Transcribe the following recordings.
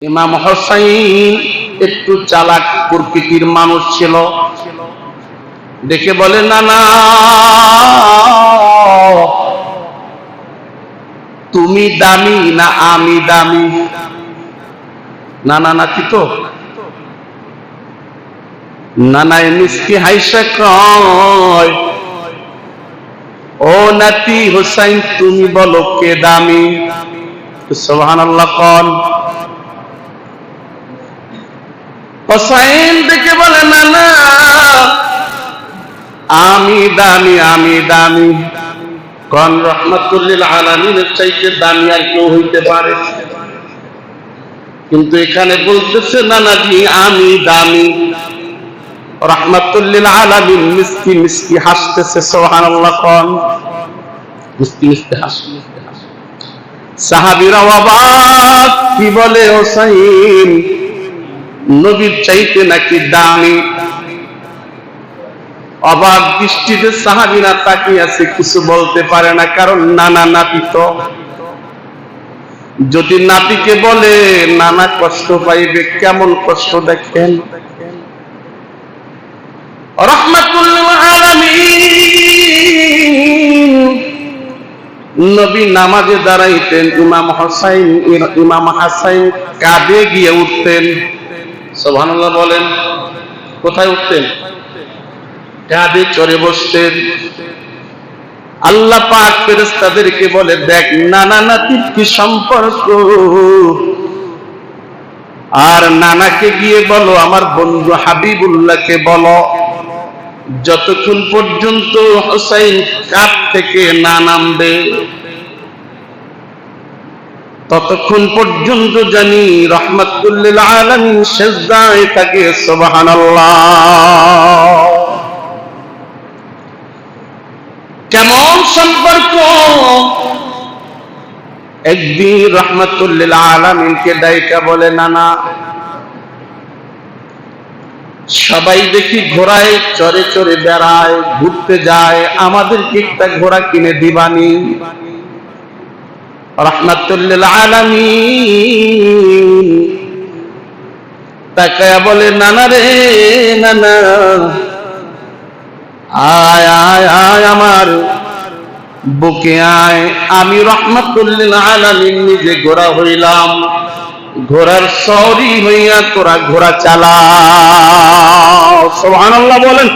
ইমাম হোসাইন একটু চালাক প্রকৃতির মানুষ ছিল। দেখে বলে, না না, তুমি দামি না আমি দামি? না না নাতি তো নানায় মিষ্টি হাইসা কয়, ও নাতি হোসাইন, তুমি বলো কে দামি? সুবহানাল্লাহ। কোন হোসাইন দেখে বলে, না না, আমি দামি, আমি দামি। কোন রহমাতুল লিল আলামিনের চাইতে দামি আর কেউ হইতে পারে? কিন্তু এখানে বলতেছে, না না জি, আমি দামি। রহমাতুল লিল আলামিন মিষ্টি মিষ্টি হাসতেছে। সুবহানাল্লাহ। কোন মিষ্টি মিষ্টি হাসে। সাহাবীরা অবাক, কি বলে হোসাইন নবীর চাইতে নাকি দামি? অবাক দৃষ্টিতে সাহাবীরা তাকিয়ে আছে, কিছু বলতে পারে না, কারণ নানা নাতি তো। যদি নাতিকে বলে নানা কষ্ট পাইবে, কেমন কষ্ট দেখেন। রাহমাতুল লিল আলামিন নবী নামাজে দাঁড়াইতেন, ইমাম হাসাইন কাঁধে গিয়ে উঠতেন। সুবহানাল্লাহ বলেন। কোথায় উঠতেন? কাঁধে চড়ে বসতেন। আল্লাহ পাক ফেরেশতাদেরকে বলে, দেখ নানা নাতির কি সম্পর্ক, আর নানাকে গিয়ে বলো আমার বন্ধু হাবিবুল্লাহকে বলো, যতক্ষণ পর্যন্ত হোসাইন কাঁধ থেকে না নামবে ততক্ষণ পর্যন্ত জানি রহমাতুল লিল আলামিন সিজদায় থাকে। সুবহানাল্লাহ। কেমন সম্পর্ক! একদিন রহমাতুল লিল আলামিনকে ডাইকা বলে, নানা, সবাই দেখি ঘোড়ায় চড়ে চড়ে বেড়ায়, ঘুরতে যায়, আমাদেরকে একটা ঘোড়া কিনে দিবানি? রহমাতুল লিল আলামিন তাকায়া বলে, নানা রে নানা, আয় আয় আয় আমার বুকে আয়, আমি রহমাতুল লিল আলামিন নিজে ঘোড়া হইলাম, ঘোড়ার সওয়ারি হইয়া তোরা ঘোড়া চালা। সুবহানাল্লাহ বলেন।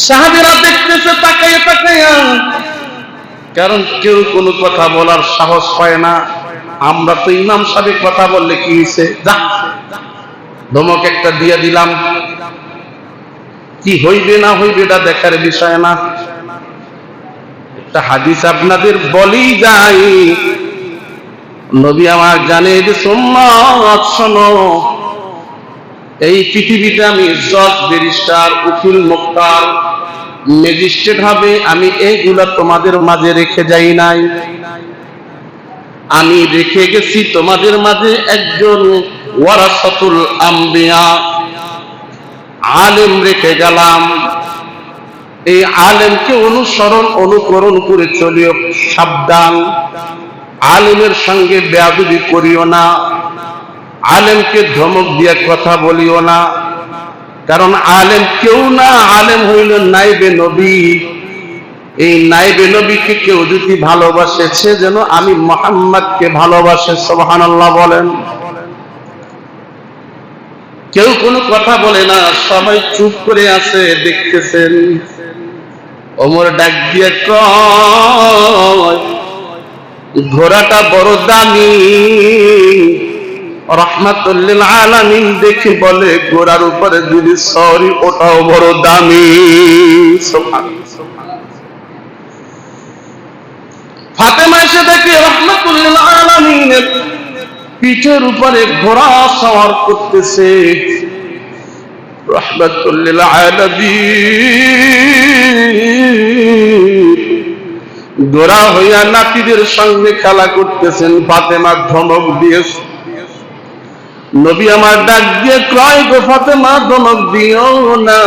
সাহাবীরা দেখতেছে তাকায়া তাকায়া, কারণ কেউ কোনো কথা বলার সাহস পায় না। আমরা তো ইমাম সাহেব কথা বললে কি হইছে, যা ধমক একটা দিয়ে দিলাম, কি হইবে না হইবে এটা দেখার বিষয় না। একটা হাদিস আপনাদের বলেই যাই, নবী আমার জানে যে সুন্নাত শোনো, এই পৃথিবীতে আমি জজ, ব্যারিস্টার, উকিল, মুক্তার, ম্যাজিস্ট্রেট হবে, আমি এইগুলা তোমাদের মাঝে রেখে যাই নাই। আমি রেখে গেছি তোমাদের মাঝে একজন ওয়ারাসাতুল আম্বিয়া, আলেম রেখে গেলাম। এই আলেমকে অনুসরণ অনুকরণ করে চলিও, সাবধান, আলেমের সঙ্গে বেয়াদবি করিও না, আলেমকে ধমক দিয়ে কথা বলিও না, কারণ আলেম কেউ না, আলেম হইল নাইবে নবী। এই নাইবে নবীকে কেউ যদি ভালোবাসে, সে যেন আমি মুহাম্মদকে ভালোবাসে। সুবহানাল্লাহ বলেন। কেউ কোনো কথা বলে না, সবাই চুপ করে আছে, দেখতেছেন। ওমর ডাক দিয়ে কয়, ঘোড়াটা বড় দামি। রহমাতুল লিল আলামিন দেখে বলে, ঘোড়ার উপরে যদি সওয়ারি, ওটাও বড় দামি। ফাতেমা এসে দেখে রহমাতুল লিল আলামিনের পিঠের উপরে ঘোড়া সওয়ার করতেছে। রহমাতুল লিল আলামিন ঘোড়া হইয়া নাতিদের সঙ্গে খেলা করতেছেন। ফাতেমা ধমক দিয়েছে। নবী আমার ডাক দিয়ে কয়, গো ফাতেমা, ধমক দিও না,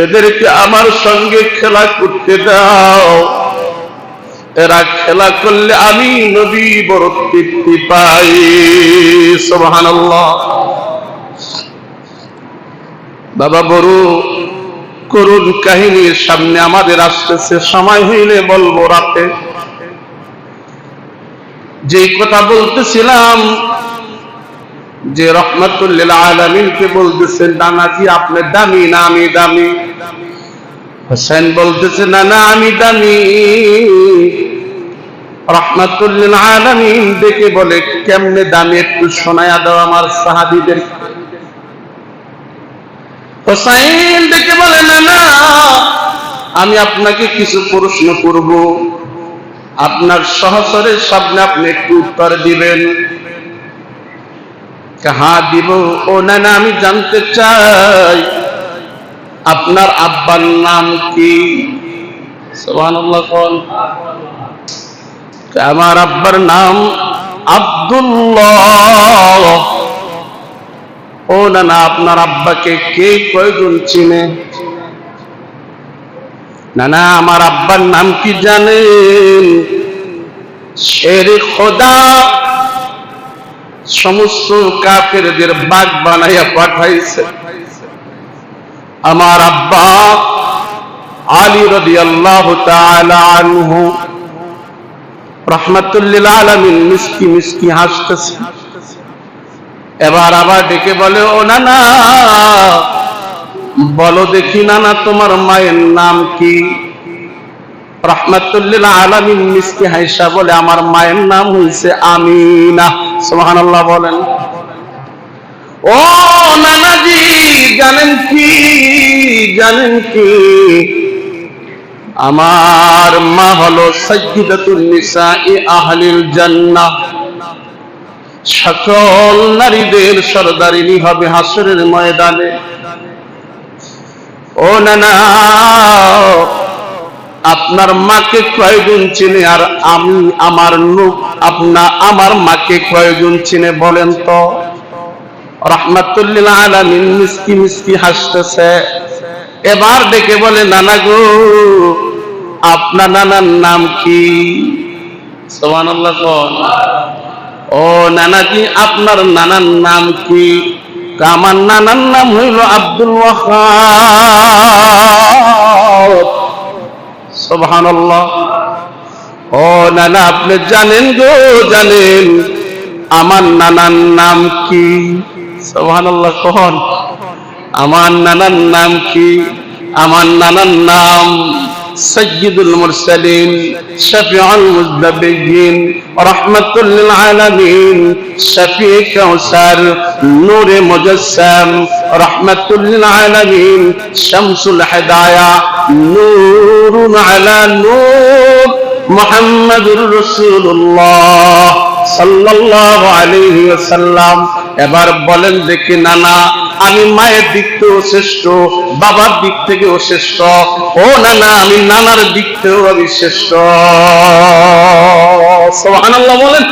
এদেরকে আমার সঙ্গে খেলা করতে দাও। এরা খেলা করলে আমি নবী বড় তৃপ্তি পাই। সুবহানাল্লাহ। বাবা বড় করুণ কাহিনীর সামনে আমাদের আসতেছে, সময় হইলে বলবো রাতে। যেই কথা বলতেছিলাম যে রহমাতুল লিল আলামিনকে বলতেছেন, নানাজি আপনি দামি না আমি দামি? হোসেন বলতেছে, না না আমি দামি। রহমাতুল লিল আলামিন দেখে বলে, কেমনে দামি একটু শোনায়া দাও আমার সাহাবীদের। হোসেন দেখে বলে, না না আমি আপনাকে কিছু প্রশ্ন করব, আপনার সহচরের সামনে আপনি একটু উত্তর দিবেন। হ্যাঁ দিব। ও না না আমি জানতে চাই আপনার আব্বার নাম কি? সুবহানাল্লাহ। আমার আব্বার নাম আব্দুল্লাহ। ও না না আপনার আব্বাকে কে কয়জন চিনে? না না আমার আব্বার নাম কি জানেন? শেরে খোদা। সমস্ত কাফেরদের বাগ বানাইয়া পাঠাইছে। আমার আব্বা আলী রাদিয়াল্লাহু তাআলা আনহু রহমাতুল লিল আলামিন মিষ্টি মিষ্টি হাসতেছে। এবার আবার ডেকে বলে, ও না না বলো দেখি না না তোমার মায়ের নাম কি? রহমাতুল লিল আলামিন মিষ্টি হাসা বলে, আমার মায়ের নাম হইছে আমিনা। সুবহানাল্লাহ বলেন। ও নানাজি জানেন কি, জানেন কি আমার মা হলো সাইয়্যিদাতুন নিসাই আহলিল জান্নাহ। সকল নারীদের সরদারিনী হবে হাসরের ময়দানে। ও নানা আপনার মাকে কয়জন চিনে আর আমি আমার লোক আমার মাকে কয়জন চিনে বলেন তো? রহমাতুল লিল আলামিন মিষ্টি মিষ্টি হাসতেছে। এবার ডেকে বলে, নানা গো আপনার নানার নাম কি? সুবহানাল্লাহ। ও নানাজি আপনার নানার নাম কি? আমার নানার নাম হইল আব্দুল ওয়াহাব। সুবহানাল্লাহ। ও নানা আপনি জানেন গো, জানেন আমার নানার নাম কি? সুবহানাল্লাহ। কখন আমার নানার নাম কি? আমার নানার নাম সাইয়্যিদুল মুরসালিন শফিউল মুজতাবিন রহমাতুল লিল আলামিন শফি কাউসার নূরে মুজাসসাম রহমাতুল লিল আলামিন শামসুল হিদায়া নূরুন আলা নূর মুহাম্মাদুর রাসূলুল্লাহ সাল্লাল্লাহু আলাইহি ওয়াসাল্লাম। এবার বলেন দেখি নানা আমি মায়ের দিক থেকেও শ্রেষ্ঠ, বাবার দিক থেকেও শ্রেষ্ঠ? ও নানা আমি নানার দিক থেকেও আমি শ্রেষ্ঠ। সুবহানাল্লাহ বলেন।